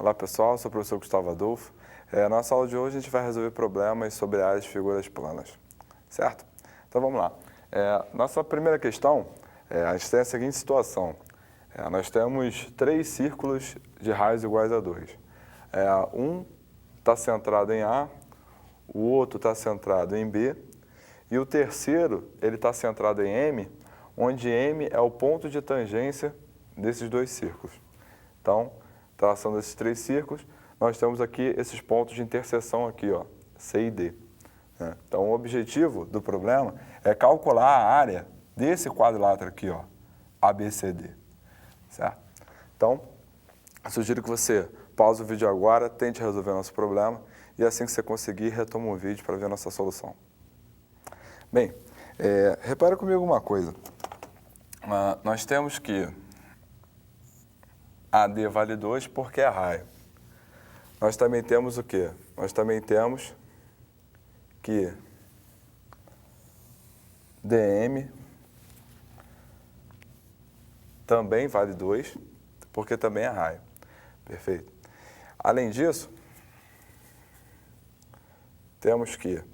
Olá pessoal, sou o professor Gustavo Adolfo. Na nossa aula de hoje a gente vai resolver problemas sobre áreas de figuras planas, certo? Então vamos lá. Nossa primeira questão, a gente tem a seguinte situação. Nós temos 3 círculos de raios iguais a 2. Um está centrado em A, o outro está centrado em B, e o terceiro ele está centrado em M, onde M é o ponto de tangência desses 2 círculos. Então, traçando esses 3 círculos, nós temos aqui esses pontos de interseção aqui, ó, C e D. Então, o objetivo do problema é calcular a área desse quadrilátero aqui, ó, ABCD, certo? Então, eu sugiro que você pause o vídeo agora, tente resolver nosso problema e assim que você conseguir, retoma o vídeo para ver a nossa solução. Bem, repara comigo uma coisa. Nós temos que AD vale 2 porque é raio. Nós também temos o quê? Nós também temos que DM também vale 2 porque também é raio. Perfeito. Além disso, temos que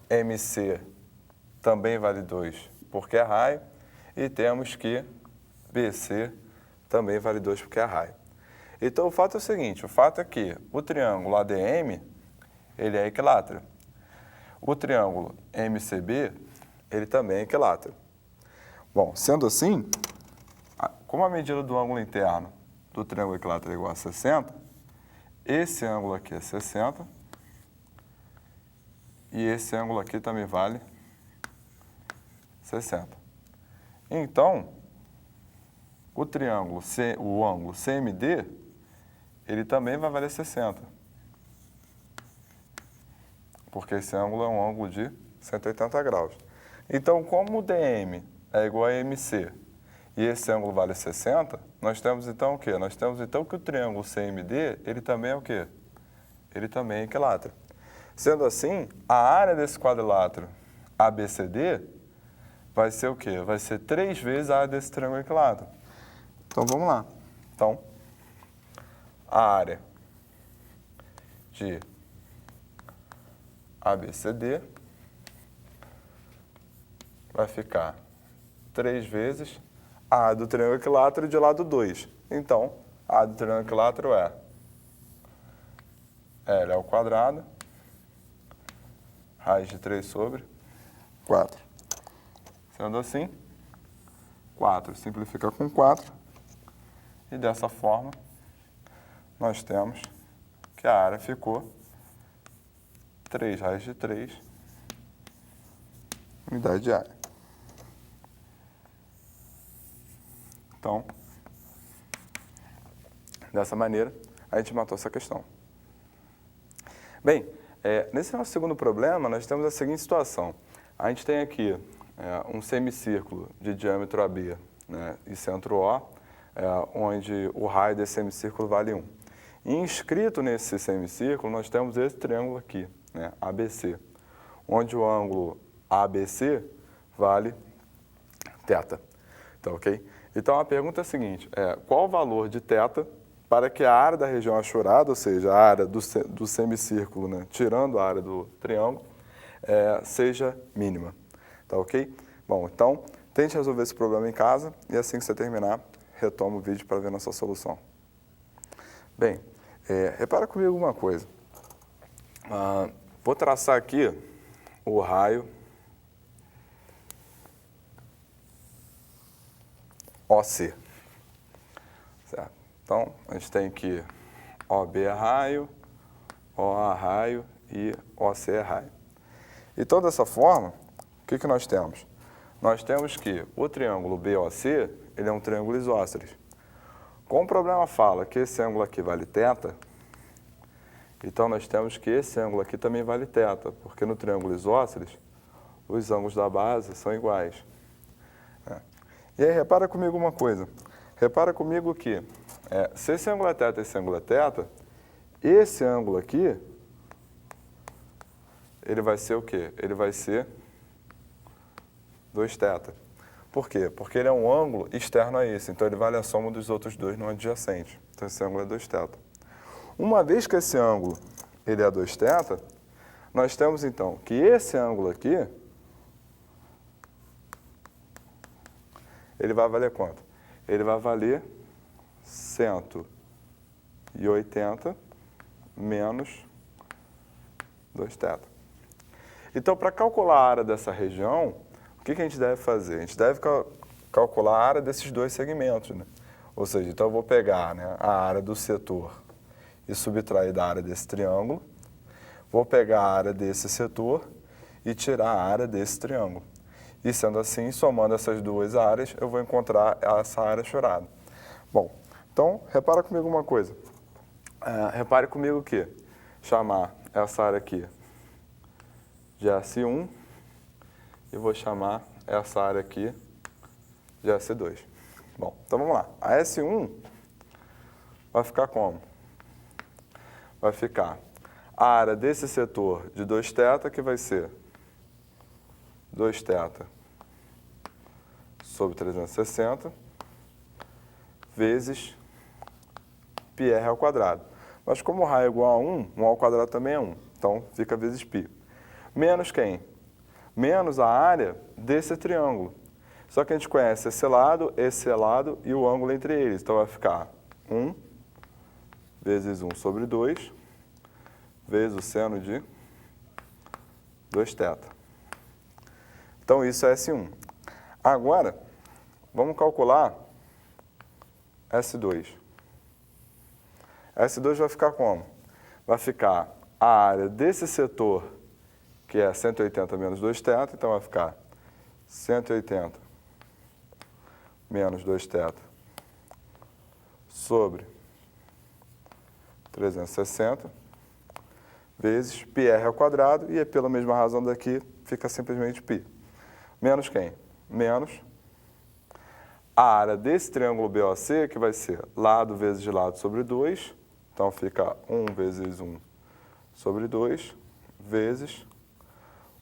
MC também vale 2 porque é raio. E temos que BC também vale 2 porque é raio. Então, o fato é o seguinte, o fato é que o triângulo ADM, ele é equilátero. O triângulo MCB, ele também é equilátero. Bom, sendo assim, como a medida do ângulo interno do triângulo equilátero é igual a 60, esse ângulo aqui é 60 e esse ângulo aqui também vale 60. Então, o ângulo CMD, ele também vai valer 60. Porque esse ângulo é um ângulo de 180 graus. Então, como o DM é igual a MC e esse ângulo vale 60, nós temos então o quê? Nós temos então que o triângulo CMD, ele também é o quê? Ele também é equilátero. Sendo assim, a área desse quadrilátero ABCD vai ser o quê? Vai ser 3 vezes a área desse triângulo equilátero. Então, vamos lá. Então, a área de ABCD vai ficar 3 vezes a área do triângulo equilátero de lado 2. Então, a área do triângulo equilátero é L ao quadrado, raiz de 3 sobre 4. Sendo assim, 4 simplifica com 4, e dessa forma, nós temos que a área ficou 3 raiz de 3 unidade de área. Então, dessa maneira, a gente matou essa questão. Bem, nesse nosso segundo problema, nós temos a seguinte situação. A gente tem aqui um semicírculo de diâmetro AB, né, e centro O, onde o raio desse semicírculo vale 1. E inscrito nesse semicírculo, nós temos esse triângulo aqui, né, ABC, onde o ângulo ABC vale θ. Então, ok? Então, a pergunta é a seguinte, qual o valor de θ para que a área da região achurada, ou seja, a área do semicírculo, né, tirando a área do triângulo, seja mínima? Tá ok? Bom, então, tente resolver esse problema em casa e assim que você terminar, retoma o vídeo para ver a nossa solução. Bem, repara comigo uma coisa. Vou traçar aqui o raio OC. Certo? Então, a gente tem que OB é raio, OA é raio e OC é raio. Então, dessa forma, o que nós temos? Nós temos que o triângulo BOC, ele é um triângulo isósceles. Como o problema fala que esse ângulo aqui vale θ, então nós temos que esse ângulo aqui também vale θ, porque no triângulo isósceles, os ângulos da base são iguais. E aí, repara comigo uma coisa. Repara comigo que, se esse ângulo é θ e esse ângulo é θ, esse ângulo aqui, ele vai ser o quê? Ele vai ser 2θ. Por quê? Porque ele é um ângulo externo a esse, então ele vale a soma dos outros dois no adjacente. Então esse ângulo é 2θ. Uma vez que esse ângulo ele é 2θ, nós temos então que esse ângulo aqui, ele vai valer quanto? Ele vai valer 180 menos 2θ. Então, para calcular a área dessa região, o que a gente deve fazer? A gente deve calcular a área desses dois segmentos, né? Ou seja, então eu vou pegar, né, a área do setor e subtrair da área desse triângulo, vou pegar a área desse setor e tirar a área desse triângulo. E sendo assim, somando essas duas áreas, eu vou encontrar essa área chorada. Bom, então, repara comigo uma coisa. Repare comigo que chamar essa área aqui de S1 e vou chamar essa área aqui de S2. Bom, então vamos lá. A S1 vai ficar como? Vai ficar a área desse setor de 2θ, que vai ser 2θ sobre 360 vezes πr ao quadrado. Mas como o raio é igual a 1, 1 ao quadrado também é 1. Então, fica vezes π. Menos quem? Menos a área desse triângulo. Só que a gente conhece esse lado e o ângulo entre eles. Então, vai ficar 1 vezes 1 sobre 2 vezes o seno de 2θ. Então, isso é S1. Agora, vamos calcular S2. S2 vai ficar como? Vai ficar a área desse setor, que é 180 menos 2θ, então vai ficar 180 menos 2θ sobre 360 vezes πr ao quadrado, e pela mesma razão daqui, fica simplesmente π. Menos quem? Menos a área desse triângulo BOC, que vai ser lado vezes lado sobre 2, então fica 1 vezes 1 sobre 2, vezes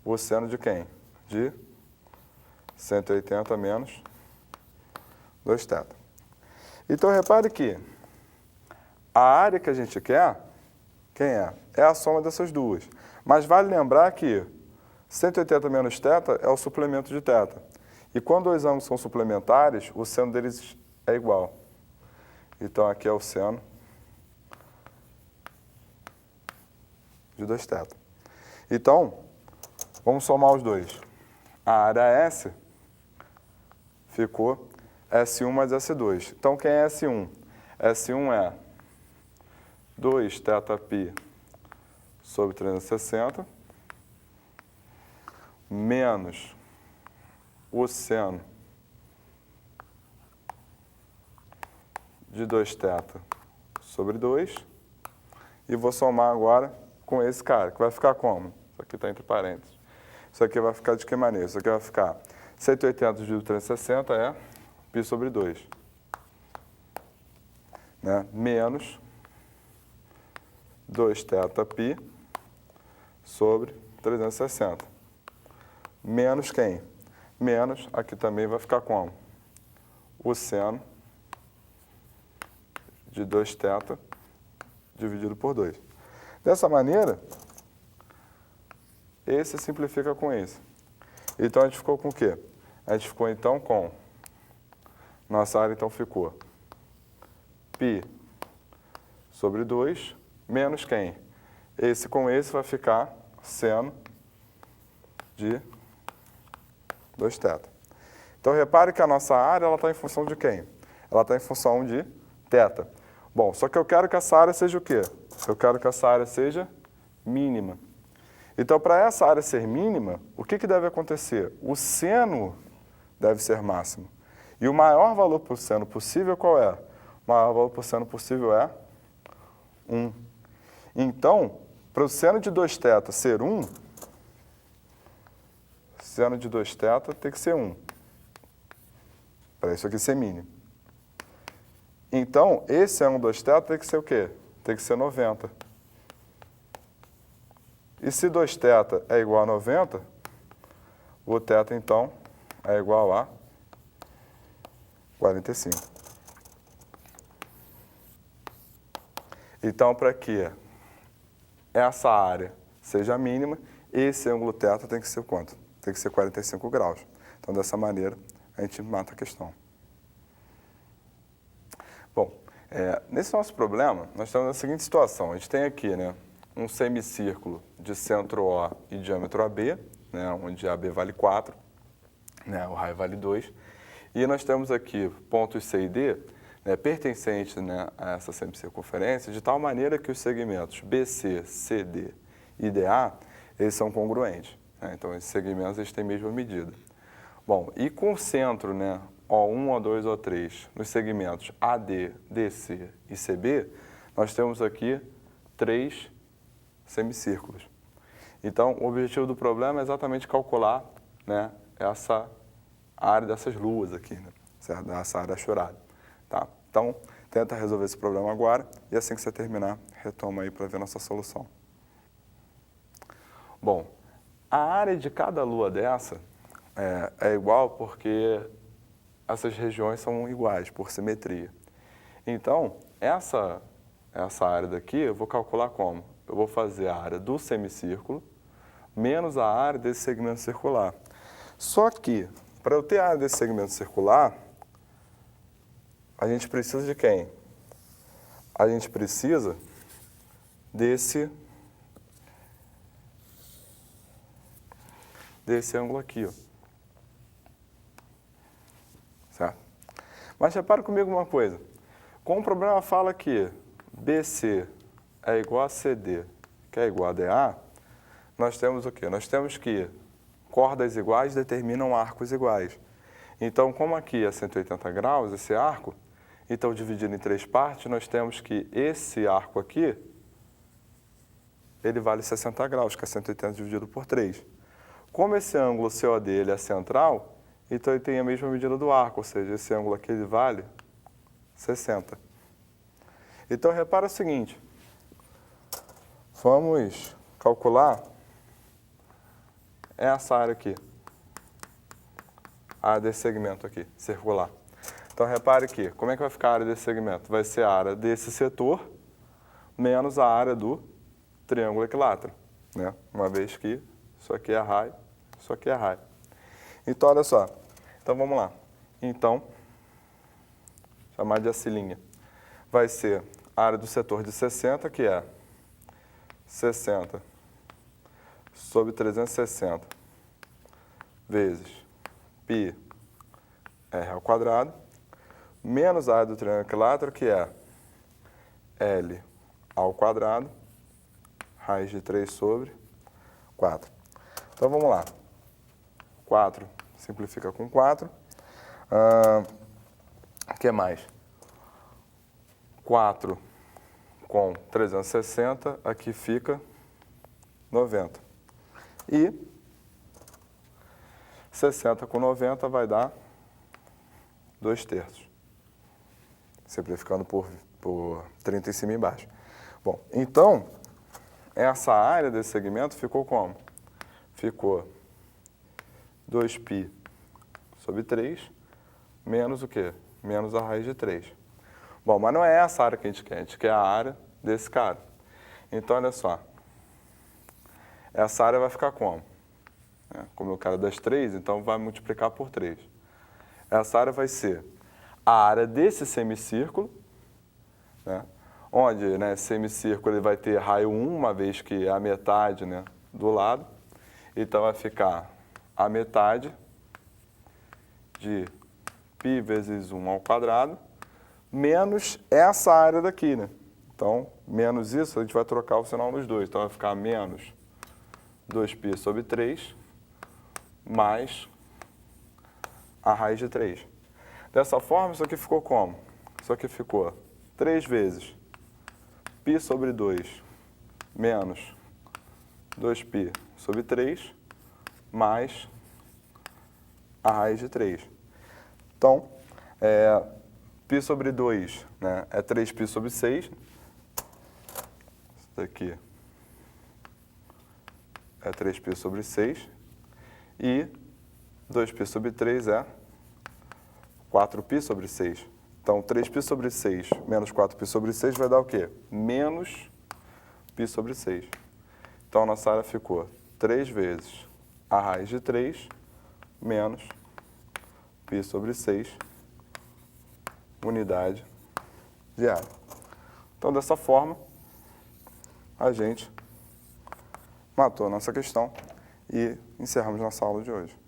o seno de quem? De 180 menos 2θ. Então, repare que a área que a gente quer, quem é? É a soma dessas duas. Mas vale lembrar que 180 menos θ é o suplemento de θ. E quando dois ângulos são suplementares, o seno deles é igual. Então, aqui é o seno de 2θ. Então, vamos somar os dois. A área S ficou S1 mais S2. Então, quem é S1? S1 é 2θπ sobre 360 menos o seno de 2θ sobre 2. E vou somar agora com esse cara, que vai ficar como? Isso aqui está entre parênteses. Isso aqui vai ficar de que maneira? Isso aqui vai ficar 180 dividido 360 é π sobre 2. Né? Menos 2θπ sobre 360. Menos quem? Menos, aqui também vai ficar como? O seno de 2θ dividido por 2. Dessa maneira, esse simplifica com esse. Então, a gente ficou com o quê? A gente ficou, então, com... Nossa área, então, ficou π sobre 2, menos quem? Esse com esse vai ficar seno de 2θ. Então, repare que a nossa área está em função de quem? Ela está em função de θ. Bom, só que eu quero que essa área seja o quê? Eu quero que essa área seja mínima. Então, para essa área ser mínima, o que deve acontecer? O seno deve ser máximo. E o maior valor por seno possível qual é? O maior valor por seno possível é 1. Então, para o seno de 2θ ser 1, seno de 2θ tem que ser 1. Para isso aqui ser mínimo. Então, esse ângulo 2θ tem que ser o quê? Tem que ser 90. E se 2θ é igual a 90, o θ, então, é igual a 45. Então, para que essa área seja mínima, esse ângulo θ tem que ser quanto? Tem que ser 45 graus. Então, dessa maneira, a gente mata a questão. Bom, nesse nosso problema, nós temos a seguinte situação. A gente tem aqui, né, um semicírculo de centro O e diâmetro AB, né, onde AB vale 4, né, o raio vale 2. E nós temos aqui pontos C e D, né, pertencentes, né, a essa semicircunferência, de tal maneira que os segmentos BC, CD e DA, eles são congruentes. Né? Então, esses segmentos eles têm a mesma medida. Bom, e com o centro, né, O1, O2, O3, nos segmentos AD, DC e CB, nós temos aqui 3 semicírculos. Então, o objetivo do problema é exatamente calcular, né, essa área dessas luas aqui, né, certo? Essa área achurada. Tá? Então, tenta resolver esse problema agora e assim que você terminar, retoma aí para ver nossa solução. Bom, a área de cada lua dessa é igual porque essas regiões são iguais por simetria. Então, essa área daqui eu vou calcular como? Eu vou fazer a área do semicírculo menos a área desse segmento circular. Só que, para eu ter a área desse segmento circular, a gente precisa de quem? A gente precisa desse ângulo aqui, ó. Certo? Mas repare comigo uma coisa. Como o problema fala que BC é igual a CD, que é igual a DA, nós temos o quê? Nós temos que cordas iguais determinam arcos iguais. Então, como aqui é 180 graus, esse arco, então, dividido em 3 partes, nós temos que esse arco aqui, ele vale 60 graus, que é 180 dividido por 3. Como esse ângulo COD ele é central, então ele tem a mesma medida do arco, ou seja, esse ângulo aqui ele vale 60. Então, repara o seguinte, vamos calcular essa área aqui, a área desse segmento aqui, circular. Então, repare que, como é que vai ficar a área desse segmento? Vai ser a área desse setor menos a área do triângulo equilátero, né? Uma vez que isso aqui é raio, isso aqui é raio. Então, olha só. Então, vamos lá. Então, chamar de acilinha. Vai ser a área do setor de 60, que é 60 sobre 360 vezes πr ao quadrado, menos a área do triângulo equilátero, que é L ao quadrado, raiz de 3 sobre 4. Então, vamos lá. 4 simplifica com 4. O que mais? 4 com 360, aqui fica 90. E 60 com 90 vai dar 2/3. Simplificando por 30 em cima e embaixo. Bom, então, essa área desse segmento ficou como? Ficou 2π sobre 3, menos o quê? Menos a raiz de 3. Bom, mas não é essa área que a gente quer a área desse cara. Então, olha só. Essa área vai ficar como? Como eu quero das 3, então vai multiplicar por 3. Essa área vai ser a área desse semicírculo, né? Onde, né, semicírculo ele vai ter raio 1, uma vez que é a metade, né, do lado. Então, vai ficar a metade de π vezes 1 ao quadrado, menos essa área daqui, né? Então, menos isso, a gente vai trocar o sinal nos dois. Então, vai ficar menos 2π sobre 3, mais a raiz de 3. Dessa forma, isso aqui ficou como? Isso aqui ficou 3 vezes π sobre 2 menos 2π sobre 3 mais a raiz de 3. Então, π sobre 2, né, é 3π sobre 6. Isso daqui é 3π sobre 6. E 2π sobre 3 é 4π sobre 6. Então, 3π sobre 6 menos 4π sobre 6 vai dar o quê? Menos π sobre 6. Então, a nossa área ficou 3 vezes a raiz de 3 menos π sobre 6 unidade de área. Então, dessa forma, a gente matou a nossa questão e encerramos nossa aula de hoje.